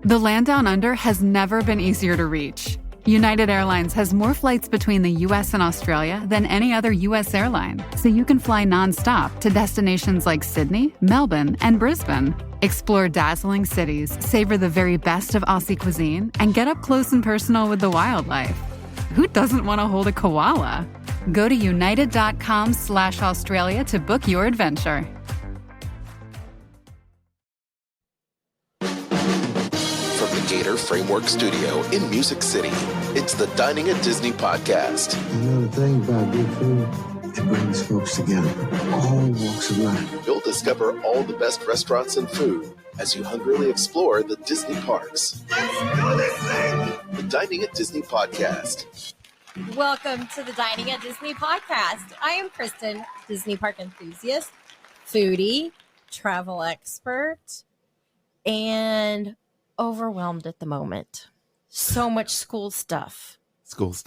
The land down under has never been easier to reach. United Airlines has more flights between the U.S. and Australia than any other U.S. airline, so you can fly nonstop to destinations like Sydney, Melbourne, and Brisbane. Explore dazzling cities, savor the very best of Aussie cuisine, and get up close and personal with the wildlife. Who doesn't want to hold a koala? Go to united.com/Australia to book your adventure. From the Gator Framework Studio in Music City, it's the Dining at Disney podcast. Another thing about good food, it brings folks together, all walks of life. You'll discover all the best restaurants and food as you hungrily explore the Disney parks. Let's do this thing! The Dining at Disney podcast. Welcome to the Dining at Disney podcast. I am Kristen, Disney park enthusiast, foodie, travel expert, and overwhelmed at the moment. So much school stuff.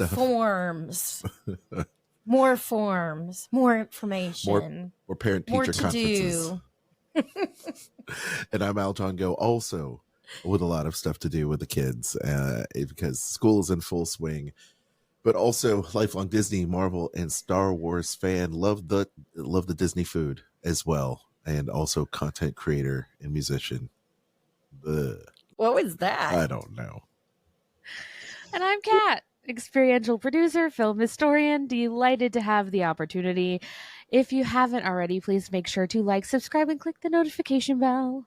Forms. More forms. More information. More parent-teacher conferences. Do. And I'm Alton Go also with a lot of stuff to do with the kids because school is in full swing. But also lifelong Disney, Marvel, and Star Wars fan. Love the Disney food as well. And also content creator and musician. Ugh. What was that? I don't know. And I'm Kat, experiential producer, film historian, delighted to have the opportunity. If you haven't already, please make sure to like, subscribe, and click the notification bell.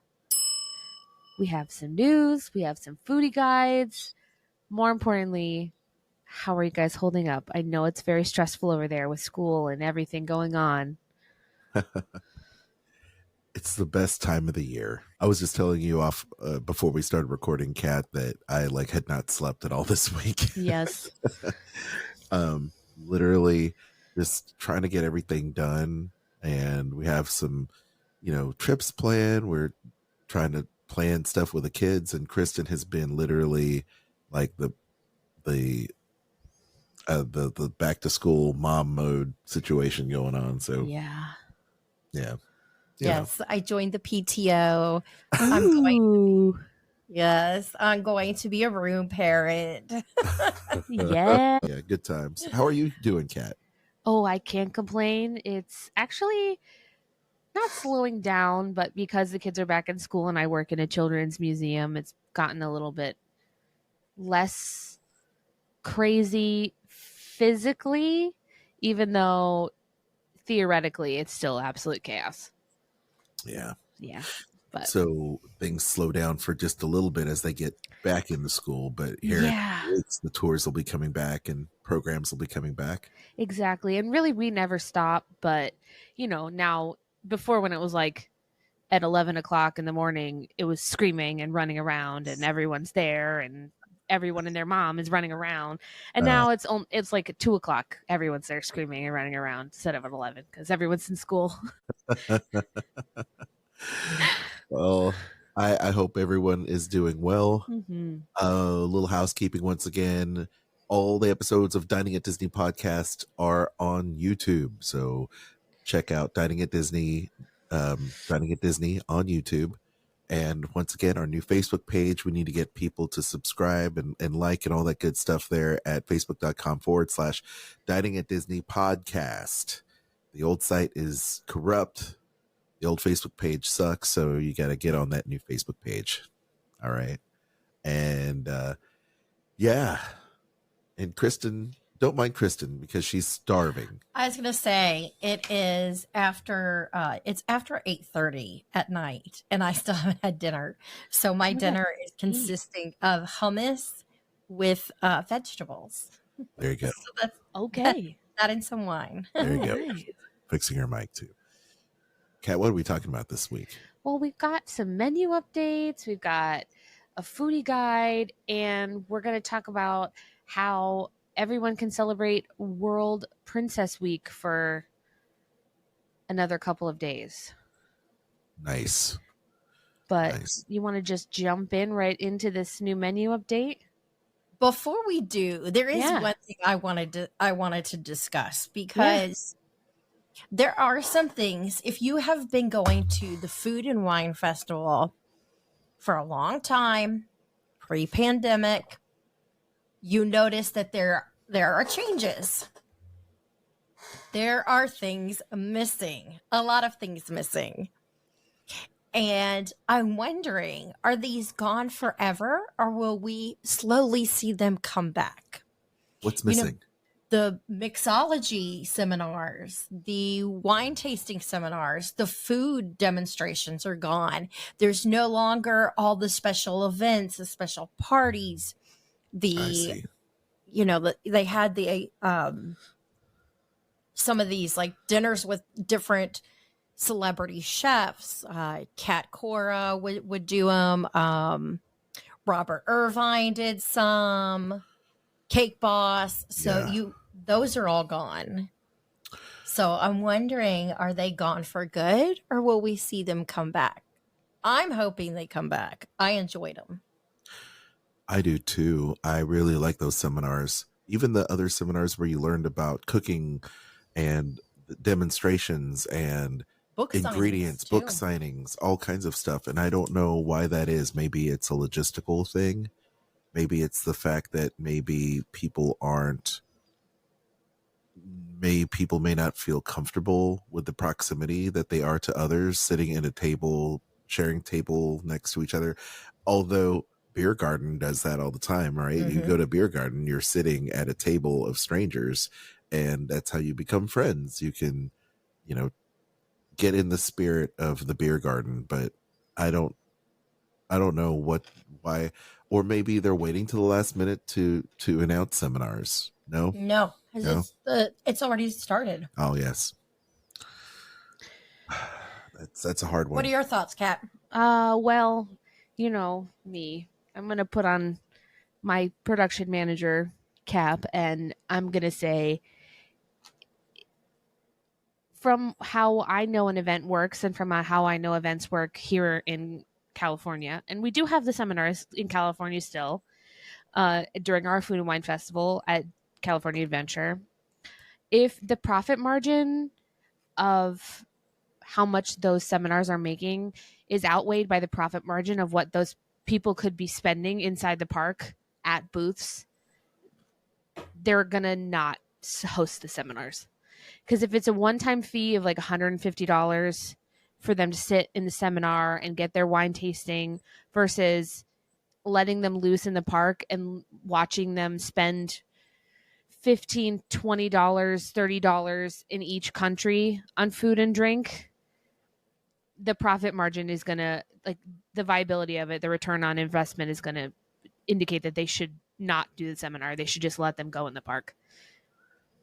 We have some news. We have some foodie guides. More importantly, how are you guys holding up? I know it's very stressful over there with school and everything going on. It's the best time of the year. I was just telling you off before we started recording, Kat, that I had not slept at all this week. Yes. Literally just trying to get everything done. And we have some, trips planned. We're trying to plan stuff with the kids. And Kristen has been literally like the back to school mom mode situation going on. So yeah. Yes, I joined the PTO. I'm going to be a room parent. Yeah. Yeah, good times. How are you doing, Kat? Oh, I can't complain. It's actually not slowing down, but because the kids are back in school and I work in a children's museum, it's gotten a little bit less crazy physically, even though theoretically it's still absolute chaos. Yeah. But so things slow down for just a little bit as they get back into school. But here, the tours will be coming back and programs will be coming back. Exactly. And really, we never stop. But, now before when it was like at 11 o'clock in the morning, it was screaming and running around and everyone's there and everyone and their mom is running around. And now it's like at 2 o'clock. Everyone's there screaming and running around instead of at 11 because everyone's in school. Well, I hope everyone is doing well. Mm-hmm. Little housekeeping once again. All the episodes of Dining at Disney podcast are on YouTube. So check out Dining at Disney on YouTube. And once again, our new Facebook page, we need to get people to subscribe and like and all that good stuff there at facebook.com/Dining at Disney podcast. The old site is corrupt. The old Facebook page sucks. So you got to get on that new Facebook page. All right. And and Kristen, don't mind Kristen because she's starving. I was going to say it is after 8:30 at night and I still haven't had dinner. So my dinner is consisting of hummus with vegetables. There you go. So that's Okay. That and some wine. There you go. Fixing her mic too. Kat, what are we talking about this week? Well, we've got some menu updates. We've got a foodie guide, and we're going to talk about how everyone can celebrate World Princess Week for another couple of days. Nice. But Nice. You want to just jump in right into this new menu update? Before we do, there is one thing I wanted to discuss because there are some things. If you have been going to the Food and Wine Festival for a long time, pre-pandemic, you notice that there are changes. There are things missing, a lot of things missing. And I'm wondering, are these gone forever, or will we slowly see them come back? What's missing? The mixology seminars, the wine tasting seminars, the food demonstrations are gone. There's no longer all the special events, the special parties. I see. They had the some of these like dinners with different celebrity chefs. Kat Cora would do them. Robert Irvine did some. Cake Boss. So those are all gone. So I'm wondering, are they gone for good, or will we see them come back? I'm hoping they come back. I enjoyed them. I do too. I really like those seminars. Even the other seminars where you learned about cooking and demonstrations and Book ingredients, book signings, all kinds of stuff. And I don't know why that is. Maybe it's a logistical thing. Maybe it's the fact that maybe people may not feel comfortable with the proximity that they are to others sitting in a table, sharing table next to each other. Although beer garden does that all the time, right? Mm-hmm. You go to beer garden, you're sitting at a table of strangers, and that's how you become friends. You can, get in the spirit of the beer garden, but I don't know why. Or maybe they're waiting till the last minute to announce seminars. No, it's already started. Oh yes, that's a hard one. What are your thoughts, Kat? Well, me. I'm gonna put on my production manager cap, and I'm gonna say, from how I know an event works, and from how I know events work here in California, and we do have the seminars in California still during our Food and Wine Festival at California Adventure. If the profit margin of how much those seminars are making is outweighed by the profit margin of what those people could be spending inside the park at booths, they're gonna not host the seminars. Because if it's a one-time fee of like $150 for them to sit in the seminar and get their wine tasting versus letting them loose in the park and watching them spend $15, $20, $30 in each country on food and drink, the profit margin is going to, like, the viability of it, the return on investment is going to indicate that they should not do the seminar. They should just let them go in the park.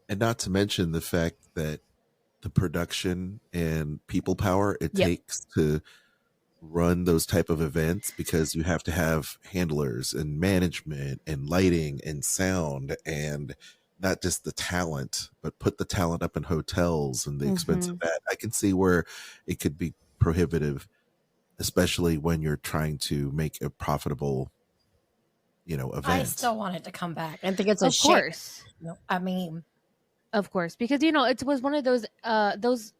And not to mention the fact that the production and people power it takes to run those type of events, because you have to have handlers and management and lighting and sound, and not just the talent, but put the talent up in hotels and the expense of that. I can see where it could be prohibitive, especially when you're trying to make a profitable, event. I still want it to come back. I think it's a shame. Course. I mean, of course, because it was one of those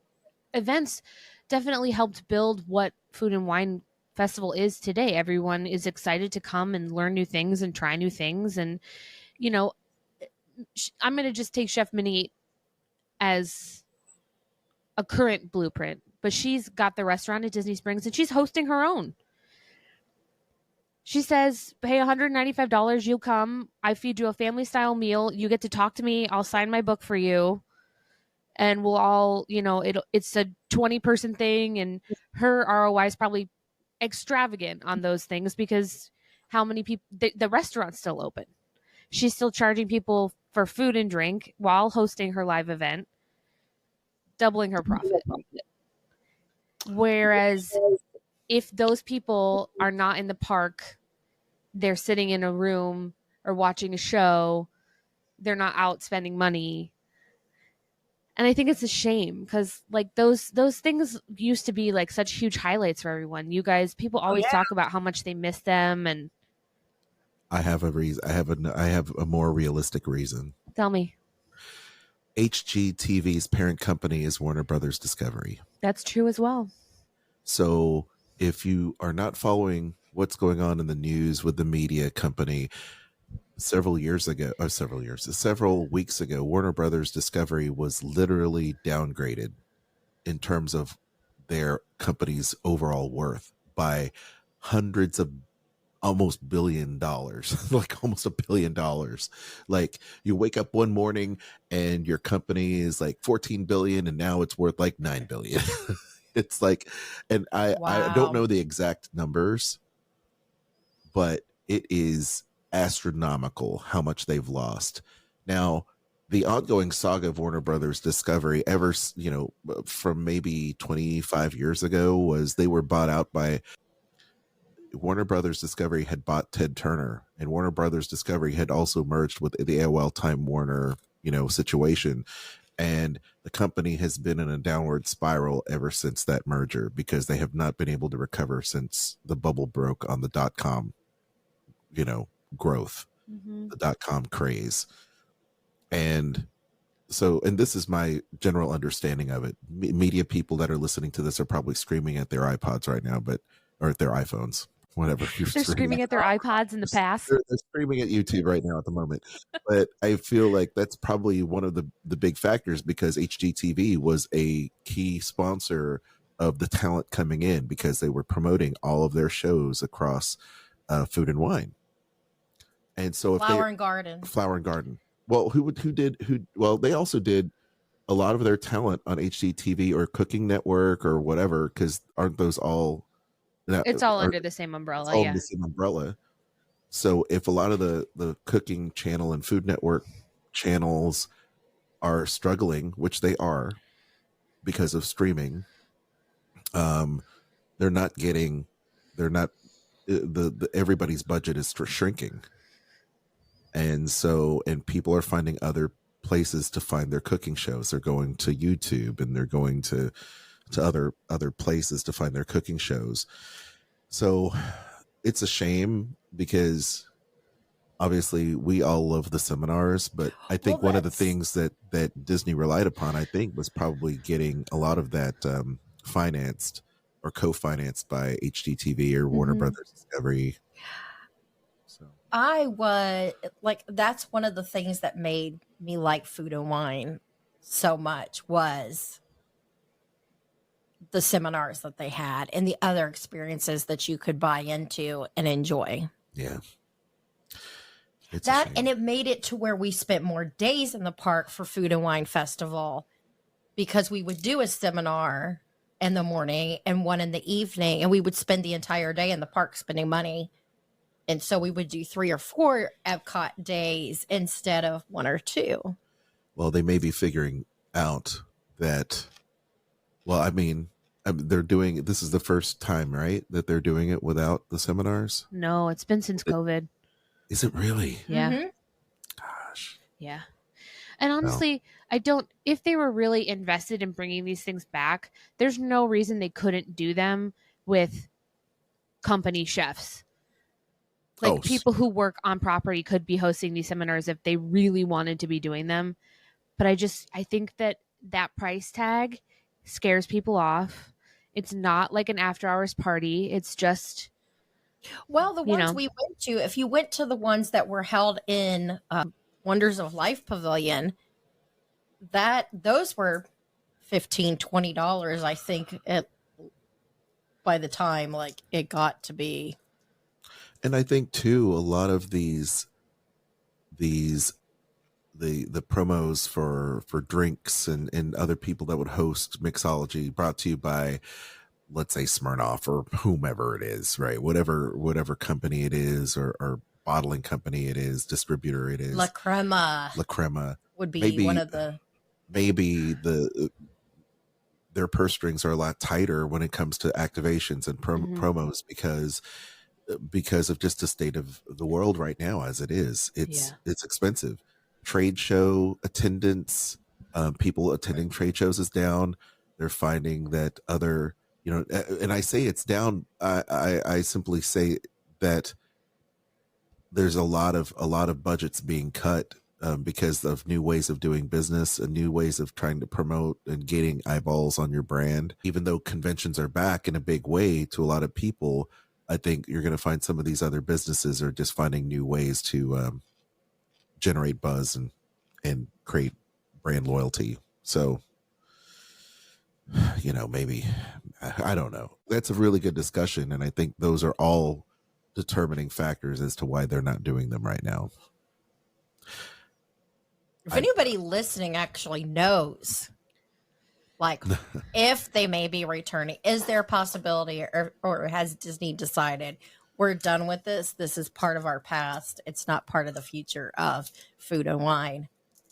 events definitely helped build what Food and Wine Festival is today. Everyone is excited to come and learn new things and try new things. And, I'm going to just take Chef Minnie as a current blueprint, but she's got the restaurant at Disney Springs and she's hosting her own. She says, pay $195, you'll come, I feed you a family style meal, you get to talk to me, I'll sign my book for you, and we'll all, it's a 20-person thing, and her ROI is probably extravagant on those things because how many people, the restaurant's still open. She's still charging people for food and drink while hosting her live event, doubling her profit. Whereas if those people are not in the park, they're sitting in a room or watching a show, they're not out spending money. And I think it's a shame because like those things used to be like such huge highlights for everyone. You guys, people always talk about how much they miss them. And I have a reason. I have a more realistic reason. Tell me. HGTV's parent company is Warner Brothers Discovery. That's true as well. So if you are not following what's going on in the news with the media company, several weeks ago, Warner Brothers Discovery was literally downgraded in terms of their company's overall worth by hundreds of almost $1 billion, like almost $1 billion. Like you wake up one morning and your company is like 14 billion and now it's worth like 9 billion. It's like, and I don't know the exact numbers, but it is astronomical how much they've lost. Now, the ongoing saga of Warner Brothers Discovery, from maybe 25 years ago, was they were bought out by Warner Brothers Discovery had bought Ted Turner, and Warner Brothers Discovery had also merged with the AOL Time Warner, situation. And the company has been in a downward spiral ever since that merger because they have not been able to recover since the bubble broke on the .com, growth, the .com craze. And this is my general understanding of it. Media people that are listening to this are probably screaming at their iPods right now, or at their iPhones, whatever. They're screaming at their iPods in the past. They're screaming at YouTube right now at the moment. But I feel like that's probably one of the big factors because HGTV was a key sponsor of the talent coming in because they were promoting all of their shows across Food and Wine. And so Flower and Garden. Well, they also did a lot of their talent on HGTV or Cooking Network or whatever, because aren't those all? It's all under the same umbrella. It's all under the same umbrella. So if a lot of the Cooking Channel and Food Network channels are struggling, which they are because of streaming, everybody's budget is shrinking. And people are finding other places to find their cooking shows. They're going to YouTube and they're going to other places to find their cooking shows. So it's a shame because obviously we all love the seminars, but I think one of the things that Disney relied upon, I think, was probably getting a lot of that financed or co-financed by HGTV or Warner Brothers Discovery. That's one of the things that made me like Food and Wine so much was the seminars that they had and the other experiences that you could buy into and enjoy. Yeah. And it made it to where we spent more days in the park for Food and Wine Festival because we would do a seminar in the morning and one in the evening, and we would spend the entire day in the park spending money. And so we would do 3 or 4 Epcot days instead of 1 or 2. Well, they may be figuring out that, they're doing, this is the first time, right, that they're doing it without the seminars? No, it's been since COVID. Is it really? Yeah. Gosh. Yeah. And honestly, if they were really invested in bringing these things back, there's no reason they couldn't do them with company chefs. People who work on property could be hosting these seminars if they really wanted to be doing them. But I think that price tag scares people off. It's not like an after hours party. It's just. Well, the ones we went to, if you went to the ones that were held in Wonders of Life Pavilion, those were $15, $20, I think, by the time it got to be. And I think too, a lot of the promos for drinks and other people that would host mixology brought to you by, let's say, Smirnoff or whomever it is, right? Whatever company it is or bottling company it is, distributor it is. La Crema would be one of the. Maybe their purse strings are a lot tighter when it comes to activations and promos because of just the state of the world right now as it is. It's expensive. Trade show attendance, people attending trade shows is down. They're finding that other, and I say it's down. I simply say that there's a lot of budgets being cut because of new ways of doing business and new ways of trying to promote and getting eyeballs on your brand. Even though conventions are back in a big way to a lot of people, I think you're going to find some of these other businesses are just finding new ways to generate buzz and create brand loyalty. So, maybe, I don't know. That's a really good discussion. And I think those are all determining factors as to why they're not doing them right now. If anybody listening actually knows, like, if they may be returning, is there a possibility, or has Disney decided we're done with this? This is part of our past. It's not part of the future of food and wine.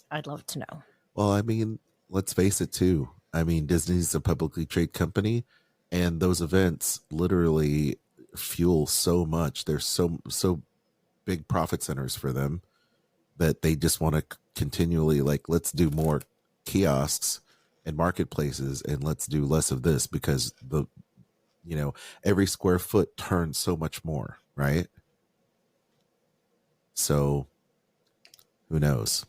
I'd love to know. Well, I mean, let's face it too. I mean, Disney's a publicly traded company, and those events literally fuel so much. They're so big profit centers for them that they just want to continually, like, let's do more kiosks and marketplaces and let's do less of this, because every square foot turns so much more, right? So who knows?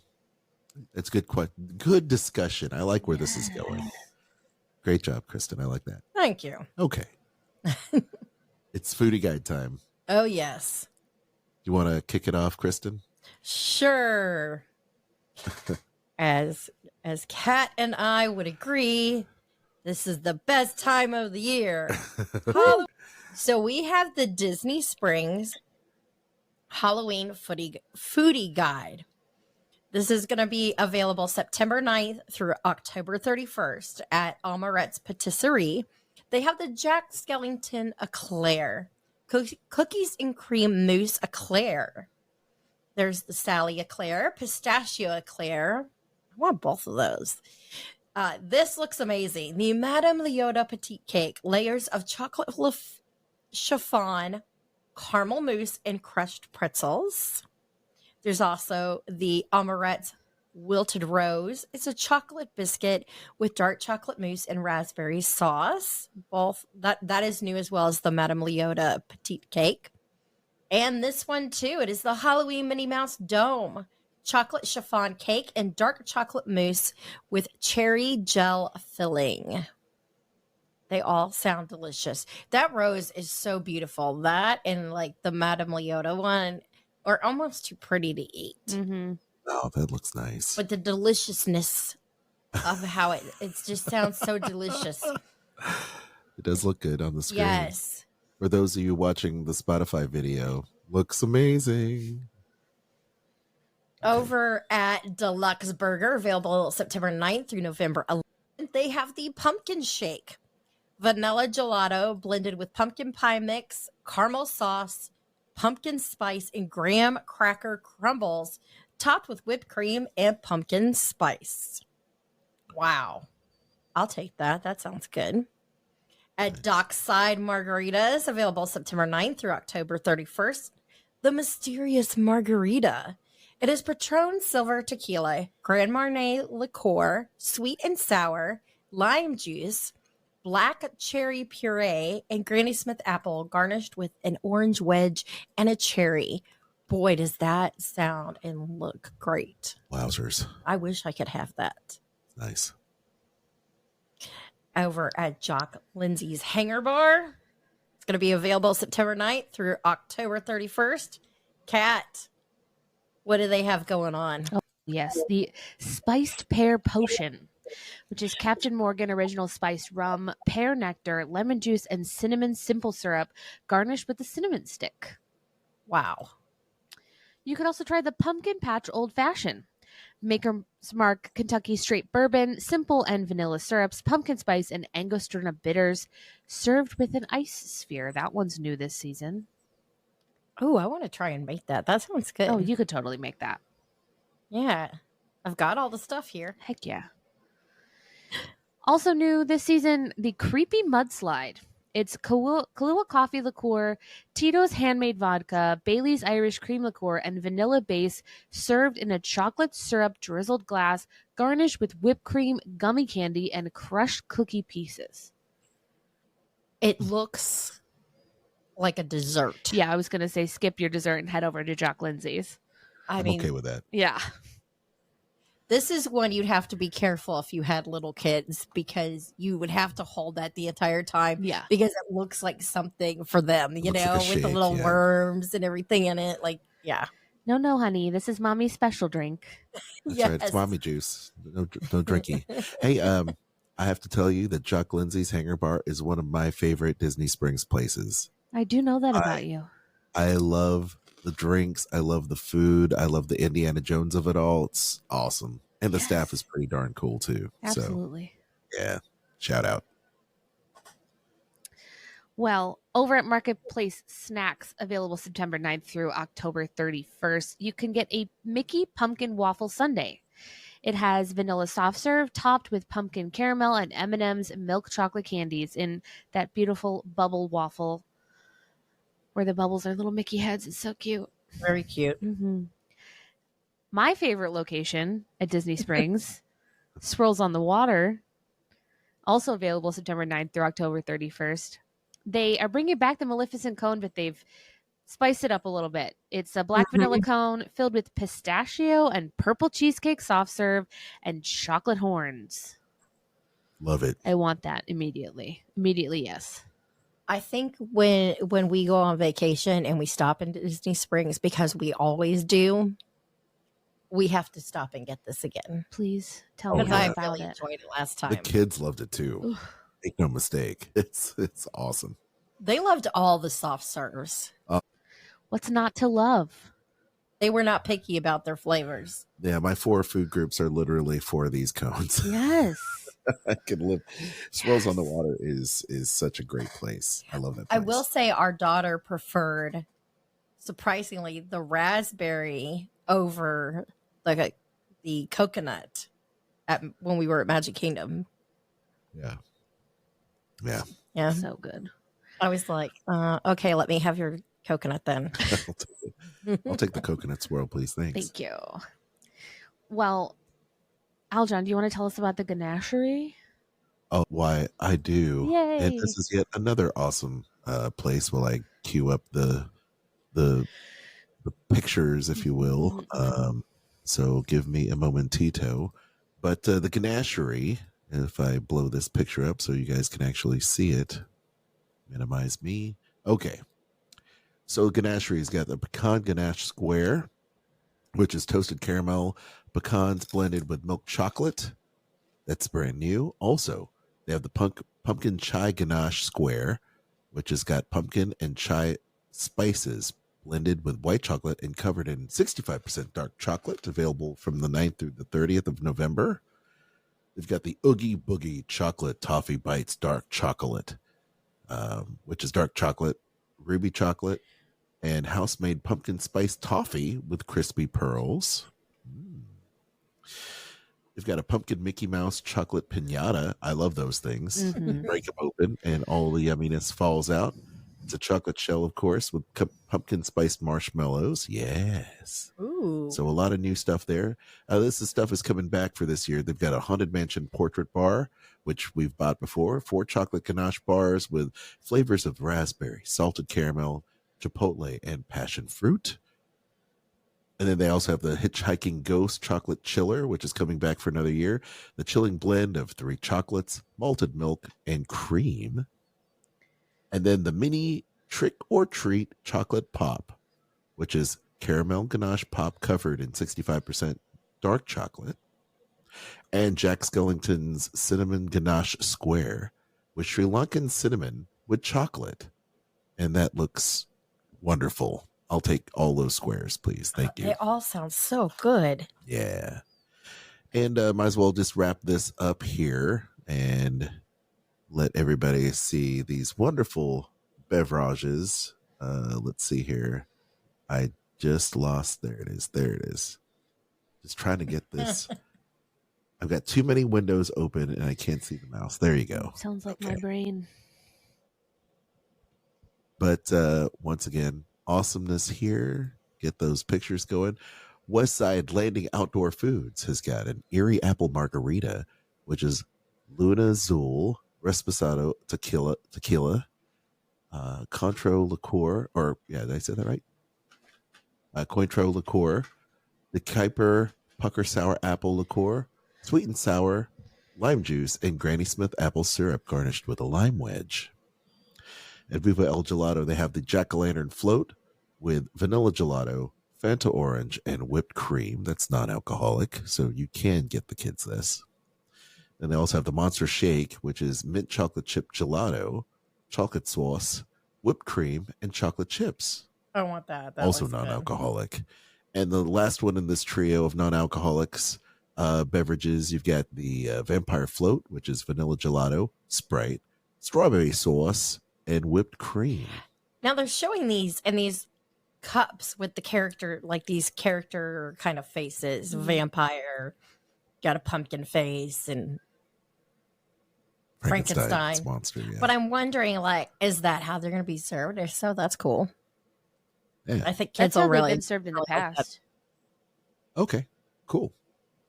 It's good discussion. I like where this is going. Great job, Kristen. I like that. Thank you. Okay. It's foodie guide time. Oh, yes. You want to kick it off, Kristen? Sure. As Kat and I would agree, this is the best time of the year. So we have the Disney Springs Halloween foodie guide. This is going to be available September 9th through October 31st at Amaret's Patisserie. They have the Jack Skellington Eclair, cookies and cream mousse eclair. There's the Sally Eclair, pistachio eclair. I want both of those. This looks amazing. The Madame Leota Petite Cake, layers of chocolate chiffon, caramel mousse, and crushed pretzels. There's also the Amaret's Wilted Rose. It's a chocolate biscuit with dark chocolate mousse and raspberry sauce. Both that is new, as well as the Madame Leota Petite Cake. And this one too, it is the Halloween Minnie Mouse Dome. Chocolate chiffon cake and dark chocolate mousse with cherry gel filling. They all sound delicious. That rose is so beautiful. That and like the Madame Leota one are almost too pretty to eat. Mm-hmm. Oh, that looks nice. But the deliciousness of how it just sounds so delicious. It does look good on the screen. Yes. For those of you watching the Spotify video, looks amazing. Over at Deluxe Burger, available September 9th through November 11th, they have the pumpkin shake. Vanilla gelato blended with pumpkin pie mix, caramel sauce, pumpkin spice, and graham cracker crumbles, topped with whipped cream and pumpkin spice. Wow. I'll take that. That sounds good. At Dockside Margaritas, available September 9th through October 31st, the Mysterious Margarita. It is Patron Silver Tequila, Grand Marnier liqueur, sweet and sour, lime juice, black cherry puree, and Granny Smith apple, garnished with an orange wedge and a cherry. Boy, does that sound and look great. Wowzers. I wish I could have that. Nice. Over at Jock Lindsay's Hanger Bar. It's going to be available September 9th through October 31st. Kat, what do they have going on? Oh, yes, the Spiced Pear Potion, which is Captain Morgan original spiced rum, pear nectar, lemon juice, and cinnamon simple syrup, garnished with the cinnamon stick. Wow. You could also try the Pumpkin Patch Old Fashioned. Maker's Mark Kentucky Straight Bourbon, simple and vanilla syrups, pumpkin spice, and Angostura bitters, served with an ice sphere. That one's new this season. Oh, I want to try and make that. That sounds good. Oh, you could totally make that. Yeah. I've got all the stuff here. Heck yeah. Also new this season, the Creepy Mudslide. It's Kahlua coffee liqueur, Tito's handmade vodka, Bailey's Irish cream liqueur, and vanilla base, served in a chocolate syrup drizzled glass, garnished with whipped cream, gummy candy, and crushed cookie pieces. It looks like a dessert. Yeah, I was going to say skip your dessert and head over to Jock Lindsay's. I'm mean, okay with that. Yeah. This is one you'd have to be careful if you had little kids, because you would have to hold that the entire time. Yeah. Because it looks like something for them, you Looks know, like a with the shake, little yeah. worms and everything in it. Like, yeah. No, honey. This is mommy's special drink. That's right. It's mommy juice. No drinky. Hey, I have to tell you that Jock Lindsay's Hangar Bar is one of my favorite Disney Springs places. I do know that about you. I love the drinks. I love the food. I love the Indiana Jones of it all. It's awesome. And the staff is pretty darn cool too. Absolutely. So, yeah. Shout out. Well, over at Marketplace Snacks, available September 9th through October 31st, you can get a Mickey Pumpkin Waffle Sundae. It has vanilla soft serve topped with pumpkin caramel and M&M's milk chocolate candies in that beautiful bubble waffle where the bubbles are little Mickey heads. It's so cute. Very cute. Mm-hmm. My favorite location at Disney Springs, Swirls on the Water, also available September 9th through October 31st. They are bringing back the Maleficent cone, but they've spiced it up a little bit. It's a black vanilla cone filled with pistachio and purple cheesecake soft serve and chocolate horns. Love it. I want that immediately. Immediately, yes. I think when we go on vacation and we stop in Disney Springs, because we always do, we have to stop and get this again. Please tell me Because I about really it. enjoyed it last time. The kids loved it too. Make no mistake. It's awesome. They loved all the soft serves. What's not to love? They were not picky about their flavors. Yeah, my 4 food groups are literally 4 of these cones. Yes. I could live. Swirls on the Water is such a great place. I love that place. I will say our daughter preferred, surprisingly, the raspberry over the coconut when we were at Magic Kingdom. Yeah. Yeah. Yeah. So good. I was like, okay, let me have your coconut then. I'll take the coconut swirl, please. Thanks. Thank you. Well, Aljon, do you want to tell us about the ganachery? Oh, why I do. Yay. And this is yet another awesome place. While I queue up the pictures, if you will. So give me a momentito. But the ganachery, if I blow this picture up so you guys can actually see it, minimize me. Okay. So ganachery's got the pecan ganache square, which is toasted caramel pecans blended with milk chocolate. That's brand new. Also, they have the pumpkin chai ganache square, which has got pumpkin and chai spices blended with white chocolate and covered in 65% dark chocolate, available from the 9th through the 30th of November. They've got the Oogie Boogie chocolate toffee bites dark chocolate, which is dark chocolate, ruby chocolate, and house-made pumpkin spice toffee with crispy pearls. They've got a pumpkin Mickey Mouse chocolate piñata. I love those things. Mm-hmm. Break them open, and all the yumminess falls out. It's a chocolate shell, of course, with pumpkin spiced marshmallows. Yes. Ooh. So a lot of new stuff there. This stuff is coming back for this year. They've got a Haunted Mansion portrait bar, which we've bought before. 4 chocolate ganache bars with flavors of raspberry, salted caramel, chipotle, and passion fruit. And then they also have the Hitchhiking Ghost chocolate chiller, which is coming back for another year. The chilling blend of 3 chocolates, malted milk, and cream. And then the mini Trick or Treat chocolate pop, which is caramel ganache pop covered in 65% dark chocolate. And Jack Skellington's cinnamon ganache square with Sri Lankan cinnamon with chocolate. And that looks wonderful. I'll take all those squares, please. Thank you. They all sound so good. Yeah. And might as well just wrap this up here and let everybody see these wonderful beverages. Let's see here. I just lost. There it is. There it is. Just trying to get this. I've got too many windows open and I can't see the mouse. There you go. Sounds like my brain. But once again, awesomeness here. Get those pictures going. Westside Landing Outdoor Foods has got an Erie Apple Margarita, which is Luna Azul, Resposado Tequila, Cointreau Liqueur, did I say that right? Cointreau Liqueur, the Kuiper pucker sour apple liqueur, sweet and sour, lime juice, and Granny Smith apple syrup garnished with a lime wedge. At Viva El Gelato, they have the jack-o'-lantern float with vanilla gelato, Fanta orange, and whipped cream. That's non-alcoholic, so you can get the kids this. And they also have the Monster Shake, which is mint chocolate chip gelato, chocolate sauce, whipped cream, and chocolate chips. I want that. That Also looks good. non-alcoholic. And the last one in this trio of non-alcoholics beverages, you've got the Vampire Float, which is vanilla gelato, Sprite, strawberry sauce, and whipped cream. Now they're showing these in these cups with the character, like these character kind of faces. Vampire, got a pumpkin face, and Frankenstein monster. Yeah. But I'm wondering, like, is that how they're going to be served? If so, that's cool. Yeah. I think That's kids how will they've really been served in the like that. past. Okay, cool.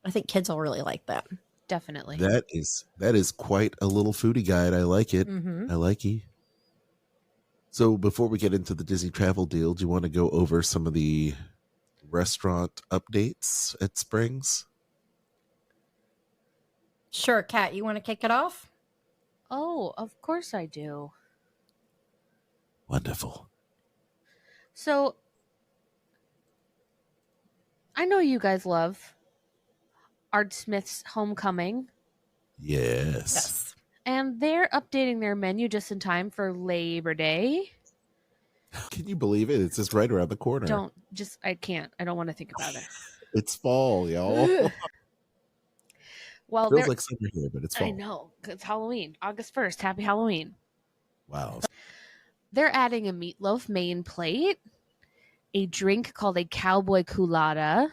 I think kids will really like that. Definitely. That is quite a little foodie guide. I like it. Mm-hmm. I like you. So before we get into the Disney travel deal, do you want to go over some of the restaurant updates at Springs? Sure, Kat, you want to kick it off? Oh, of course I do. Wonderful. So, I know you guys love Art Smith's Homecoming, Yes. and they're updating their menu just in time for Labor Day. Can you believe it? It's just right around the corner. I can't. I don't want to think about it. It's fall, y'all. Well, Feels like summer here, but it's fall. I know. It's Halloween. August 1st. Happy Halloween. Wow. They're adding a meatloaf main plate, a drink called a cowboy culotta,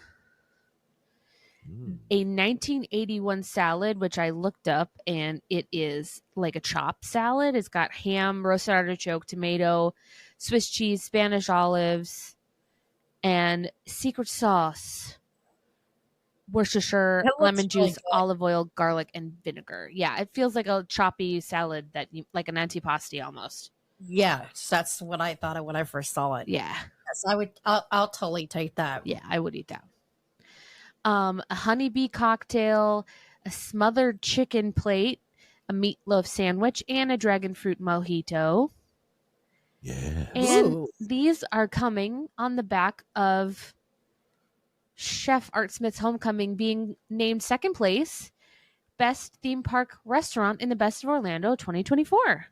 a 1981 salad, which I looked up, and it is like a chopped salad. It's got ham, roasted artichoke, tomato, Swiss cheese, Spanish olives, and secret sauce. Worcestershire, lemon really juice, good. olive oil, garlic, and vinegar. Yeah, it feels like a choppy salad like an antipasti almost. Yes, that's what I thought of when I first saw it. Yeah, Yes, I'll totally take that. yeah, I would eat that. A honeybee cocktail, a smothered chicken plate, a meatloaf sandwich, and a dragon fruit mojito. Yeah. And Ooh. these are coming on the back of Chef Art Smith's Homecoming being named second place best theme park restaurant in the Best of Orlando 2024.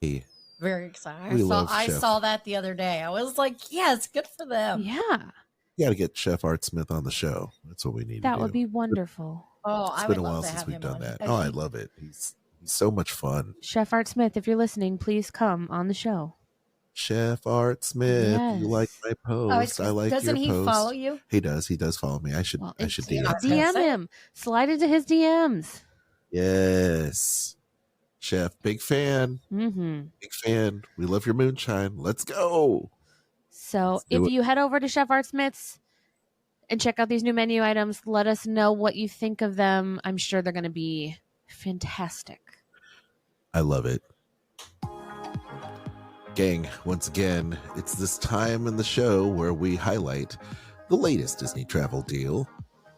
Hey, Very excited. We love I Chef. saw that the other day. I was like, yes, good for them. Yeah, you got to get Chef Art Smith on the show. That's what we need to that do. would be wonderful. Oh, It's I been would a while love to since have we've him done on. that. Oh, I love it. He's so much fun. Chef Art Smith, if you're listening, please come on the show. Chef Art Smith, Yes. you like my post. I like doesn't your he post. follow you? He does. He does follow me. I should Well, DM Yeah. him. I was gonna DM say. him. Slide into his DMs. Yes. Chef, big fan. Mm-hmm. Big fan. We love your moonshine. Let's go. So Let's do if it. you head over to Chef Art Smith's and check out these new menu items, let us know what you think of them. I'm sure they're going to be fantastic. I love it. Gang, once again, it's this time in the show where we highlight the latest Disney travel deal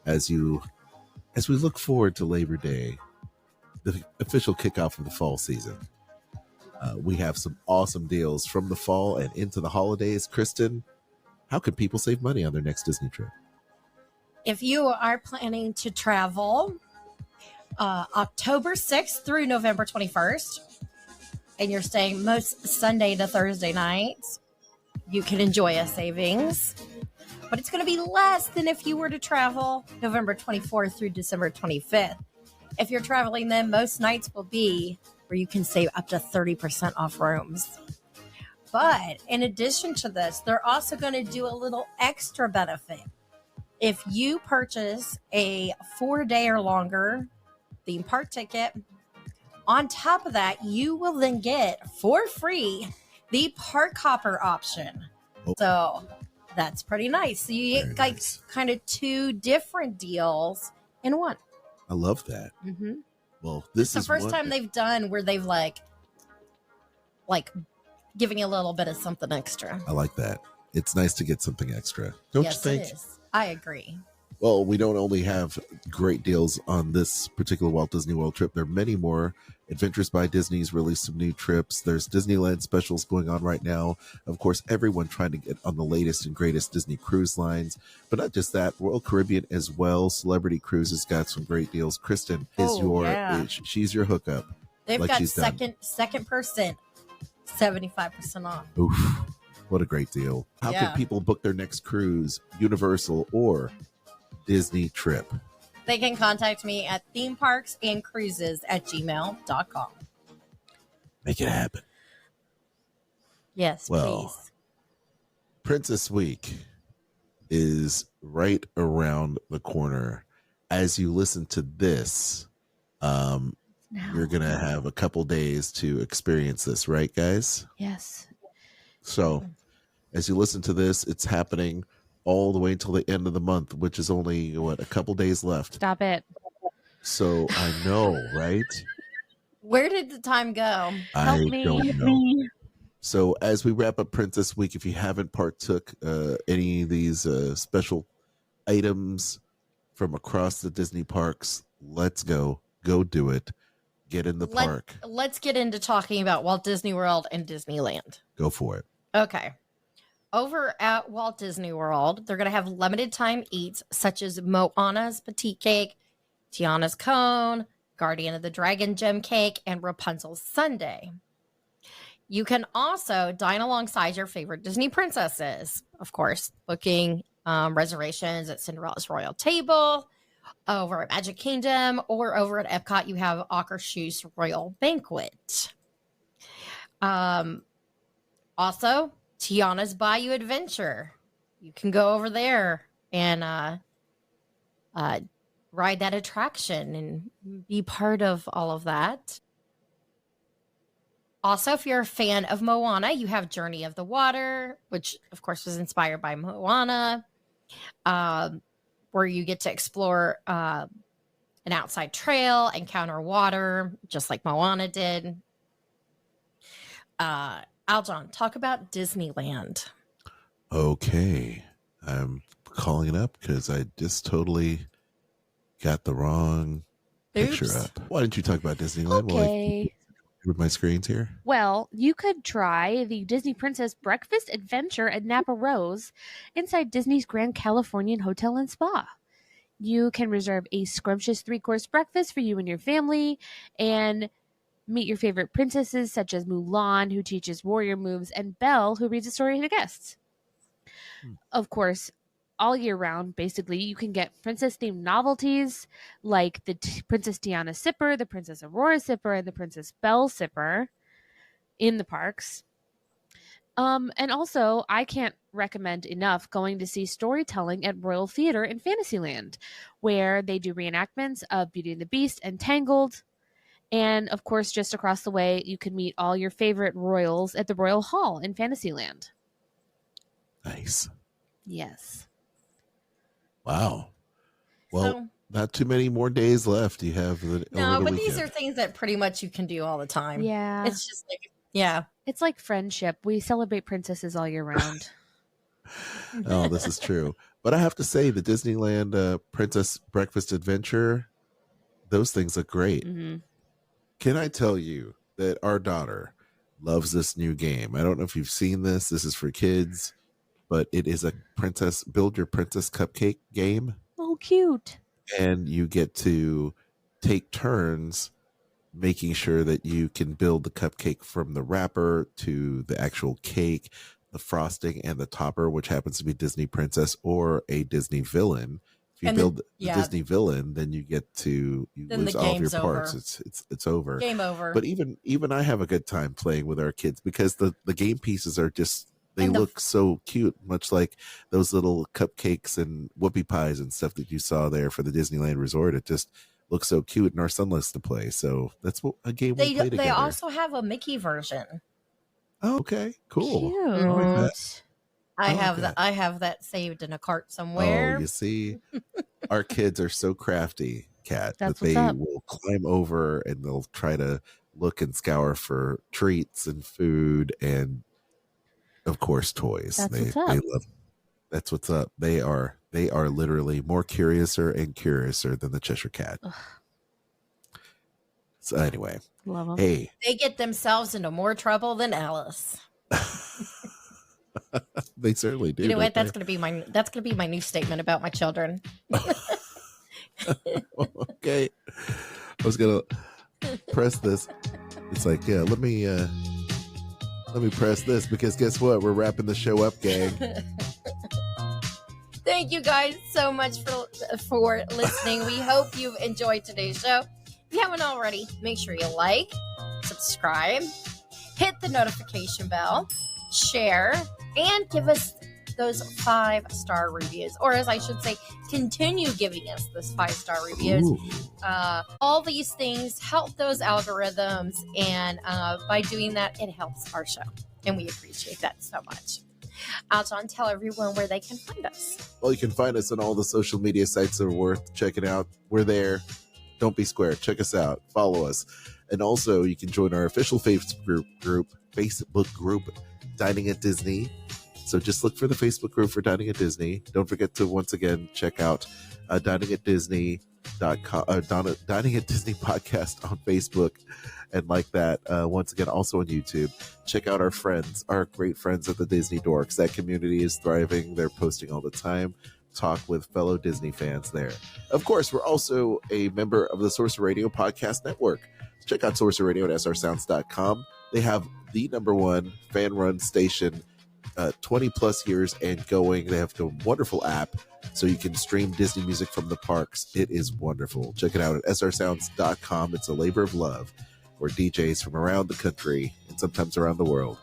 as we look forward to Labor Day, the official kickoff of the fall season. We have some awesome deals from the fall and into the holidays. Kristen, how can people save money on their next Disney trip? If you are planning to travel October 6th through November 21st, and you're staying most Sunday to Thursday nights, you can enjoy a savings. But it's going to be less than if you were to travel November 24th through December 25th. If you're traveling then, most nights will be where you can save up to 30% off rooms. But in addition to this, they're also going to do a little extra benefit. If you purchase a 4-day or longer theme park ticket, on top of that, you will then get for free the park hopper option. Oh. So that's pretty nice. So you Very get like nice. kind of two different deals in one. I love that. Mm-hmm. Well, this It's the is first one- time they've done where they've like giving you a little bit of something extra. I like that. It's nice to get something extra. Don't Yes, you think? it is. I agree. Well, we don't only have great deals on this particular Walt Disney World trip. There are many more. Adventures by Disney's released some new trips. There's Disneyland specials going on right now. Of course, everyone trying to get on the latest and greatest Disney cruise lines. But not just that, Royal Caribbean as well. Celebrity Cruises got some great deals. Kristen she's your hookup. They've like got she's done. second person 75% off. Oof, what a great deal. How can people book their next cruise, Universal or Disney trip? They can contact me at themeparksandcruises@gmail.com. Make it happen. Yes, please. Princess Week is right around the corner. As you listen to this, you're going to have a couple days to experience this, right, guys? Yes. So as you listen to this, it's happening all the way until the end of the month, which is only, a couple days left. Stop it. So I know, right? Where did the time go? Help me. Don't know. So as we wrap up Princess Week, if you haven't partook any of these special items from across the Disney parks, let's go do it. Get in the park. Let's get into talking about Walt Disney World and Disneyland. Go for it. Okay. Over at Walt Disney World, they're going to have limited time eats such as Moana's Petite Cake, Tiana's Cone, Guardian of the Dragon Gem Cake, and Rapunzel's Sundae. You can also dine alongside your favorite Disney princesses. Of course, booking reservations at Cinderella's Royal Table, over at Magic Kingdom, or over at Epcot, you have Akershus Royal Banquet. Also, Tiana's Bayou Adventure. You can go over there and ride that attraction and be part of all of that. Also, if you're a fan of Moana, you have Journey of the Water, which, of course, was inspired by Moana, where you get to explore an outside trail, encounter water, just like Moana did. Aljon, talk about Disneyland. Okay. I'm calling it up because I just totally got the wrong picture up. Why didn't you talk about Disneyland? Okay. With my screens here? Well, you could try the Disney Princess Breakfast Adventure at Napa Rose inside Disney's Grand Californian Hotel and Spa. You can reserve a scrumptious 3-course breakfast for you and your family and meet your favorite princesses such as Mulan, who teaches warrior moves, and Belle, who reads a story to guests. Of course, all year round, basically, you can get princess-themed novelties like the Princess Diana Sipper, the Princess Aurora Sipper, and the Princess Belle Sipper in the parks. And also, I can't recommend enough going to see storytelling at Royal Theater in Fantasyland, where they do reenactments of Beauty and the Beast and Tangled. And, of course, just across the way, you can meet all your favorite royals at the Royal Hall in Fantasyland. Nice. Yes. Wow. Well, not too many more days left. You have the but these are things that pretty much you can do all the time. Yeah. It's just like, yeah. It's like friendship. We celebrate princesses all year round. Oh, this is true. But I have to say, the Disneyland Princess Breakfast Adventure, those things look great. Mm-hmm. Can I tell you that our daughter loves this new game? I don't know if you've seen this. This is for kids, but it is a build your princess cupcake game. Oh, cute. And you get to take turns making sure that you can build the cupcake from the wrapper to the actual cake, the frosting, and the topper, which happens to be Disney princess or a Disney villain. If you build the Disney villain, then you get to lose all of your parts. It's over. Game over. But even I have a good time playing with our kids because the game pieces are just they look so cute, much like those little cupcakes and whoopie pies and stuff that you saw there for the Disneyland Resort. It just looks so cute, and our son likes to play. So that's what a game we play together. They also have a Mickey version. Oh, okay, cool. Cute. I have that saved in a cart somewhere. Oh, you see, our kids are so crafty, Kat, that they will climb over and they'll try to look and scour for treats and food and, of course, toys. That's they love. That's what's up. They are They are literally more curiouser and curiouser than the Cheshire Cat. Ugh. So anyway, Love them. hey, They get themselves into more trouble than Alice. they certainly do. You know what? don't That's gonna be my new statement about my children. they? Okay, I was gonna press this. It's like, yeah, let me press this because guess what? We're wrapping the show up, gang. Thank you guys so much for listening. We hope you've enjoyed today's show. If you haven't already, make sure you like, subscribe, hit the notification bell, share, and give us those 5-star reviews. Or as I should say, continue giving us those 5-star reviews. Ooh. All these things help those algorithms. And by doing that, it helps our show. And we appreciate that so much. John, tell everyone where they can find us. Well, you can find us on all the social media sites that are worth checking out. We're there. Don't be square. Check us out. Follow us. And also, you can join our official Facebook group, Dining at Disney. So just look for the Facebook group for Dining at Disney. Don't forget to, once again, check out diningatdisney.com, Dining at Disney podcast on Facebook. And like that, once again, also on YouTube. Check out our friends, our great friends at the Disney Dorks. That community is thriving. They're posting all the time. Talk with fellow Disney fans there. Of course, we're also a member of the Sorcerer Radio Podcast Network. Check out Sorcerer Radio at srsounds.com. They have the #1 fan-run station, 20 plus years and going. They have a wonderful app so you can stream Disney music from the parks. It is wonderful. Check it out at srsounds.com. It's a labor of love where DJs from around the country and sometimes around the world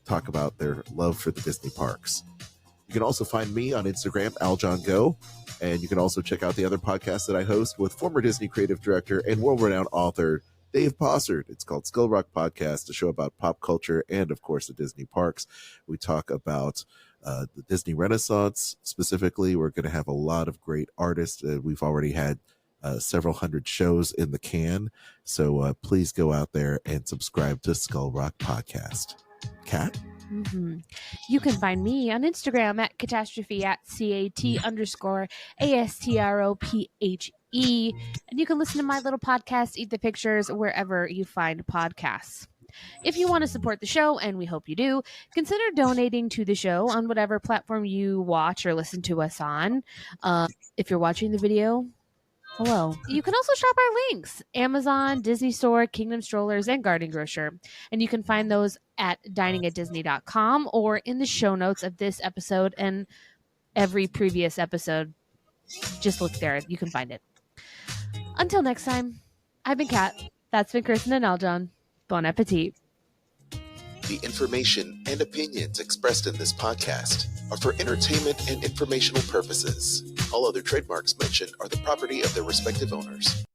talk about their love for the Disney parks. You can also find me on Instagram, AlJohnGo, and you can also check out the other podcasts that I host with former Disney creative director and world-renowned author Dave Possard. It's called Skull Rock Podcast, a show about pop culture and, of course, the Disney parks. We talk about the Disney Renaissance. Specifically, we're going to have a lot of great artists. We've already had several hundred shows in the can. So please go out there and subscribe to Skull Rock Podcast. Kat? Mm-hmm. You can find me on Instagram at catastrophe at CAT_ASTROPHE. And you can listen to my little podcast, Eat the Pictures, wherever you find podcasts. If you want to support the show, and we hope you do, consider donating to the show on whatever platform you watch or listen to us on. If you're watching the video, hello. You can also shop our links: Amazon, Disney Store, Kingdom Strollers, and Garden Grocer. And you can find those at diningatdisney.com or in the show notes of this episode and every previous episode. Just look there. You can find it. Until next time, I've been Kat. That's been Kristen and Aljon. Bon appetit. The information and opinions expressed in this podcast are for entertainment and informational purposes. All other trademarks mentioned are the property of their respective owners.